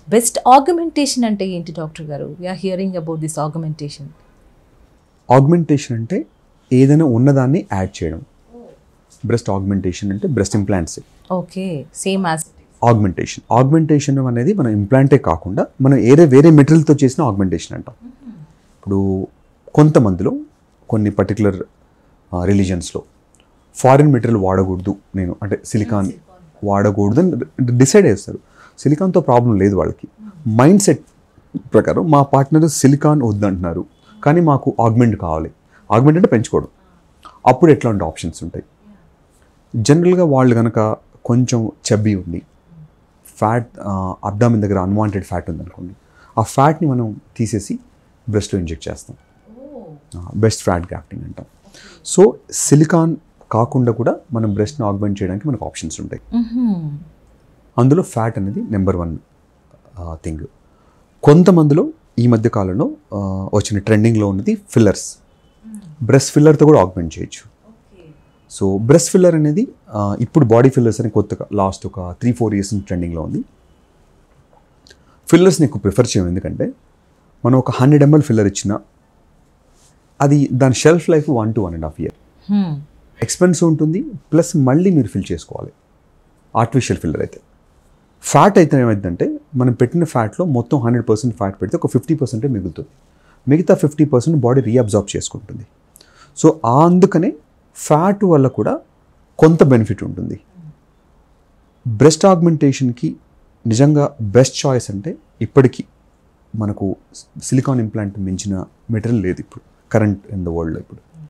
Best augmentation అంటే ఏంటి doctor గారు? We're hearing about this augmentation. Augmentation అంటే ఏదైనా ఉన్నదాన్ని యాడ్ చేయడం. బ్రెస్ట్ ఆగ్మెంటేషన్ అంటే breast implants. Okay, same as augmentation అనేది మన ఇంప్లాంటే కాకుండా మనం వేరే మెటీరియల్తో చేసిన ఆగ్మెంటేషన్ అంటాం. ఇప్పుడు కొంతమందిలో కొన్ని పర్టికులర్ రిలీజన్స్లో ఫారిన్ మెటీరియల్ వాడకూడదు, నేను అంటే సిలికాన్ వాడకూడదు అని డిసైడ్ చేస్తారు. సిలికాన్తో ప్రాబ్లం లేదు వాళ్ళకి. మైండ్ సెట్ ప్రకారం మా పార్ట్నర్ సిలికాన్ వద్దంటున్నారు, కానీ మాకు ఆగ్మెంట్ కావాలి. ఆగ్మెంట్ అంటే పెంచుకోవడం. అప్పుడు ఎట్లాంటి ఆప్షన్స్ ఉంటాయి? జనరల్గా వాళ్ళు కనుక కొంచెం చబ్బీ ఉండి ఫ్యాట్ అబ్డామిన్ దగ్గర అన్వాంటెడ్ ఫ్యాట్ ఉందనుకోండి, ఆ ఫ్యాట్ని మనం తీసేసి బ్రెస్ట్లో ఇంజెక్ట్ చేస్తాం. బెస్ట్ ఫ్యాట్ గ్రాఫ్టింగ్ అంటాం. సో సిలికాన్ కాకుండా కూడా మనం బ్రెస్ట్ని ఆగ్మెంట్ చేయడానికి మనకు ఆప్షన్స్ ఉంటాయి. అందులో ఫ్యాట్ అనేది నెంబర్ 1 థింగ్. కొంతమందిలో ఈ మధ్య కాలంలో వచ్చిన ట్రెండింగ్లో ఉన్నది ఫిల్లర్స్. బ్రెస్ట్ ఫిల్లర్తో కూడా ఆగ్మెంట్ చేయొచ్చు. సో బ్రెస్ట్ ఫిల్లర్ అనేది ఇప్పుడు బాడీ ఫిల్లర్స్ అని కొత్తగా లాస్ట్ ఒక 3-4 years ట్రెండింగ్లో ఉంది. ఫిల్లర్స్ని ఎక్కువ ప్రిఫర్ చేయం, ఎందుకంటే మనం ఒక 100 ml ఫిల్లర్ ఇచ్చినా అది దాని shelf life 1 to 1.5 years. Expensive ఉంటుంది, ప్లస్ మళ్ళీ మీరు ఫిల్ చేసుకోవాలి. ఆర్టిఫిషియల్ ఫిల్లర్ అయితే. ఫ్యాట్ అయితే ఏమైందంటే మనం పెట్టిన ఫ్యాట్లో మొత్తం 100% ఫ్యాట్ పెడితే ఒక 50% మిగులుతుంది. మిగతా 50% బాడీ రీఅబ్జార్బ్ చేసుకుంటుంది. సో అందుకనే ఫ్యాట్ వల్ల కూడా కొంత బెనిఫిట్ ఉంటుంది. బ్రెస్ట్ ఆగ్మెంటేషన్కి నిజంగా బెస్ట్ చాయిస్ అంటే ఇప్పటికీ మనకు సిలికాన్ ఇంప్లాంట్ మించిన మెటీరియల్ లేదు ఇప్పుడు కరెంట్ ఇన్ ద వరల్డ్లో. ఇప్పుడు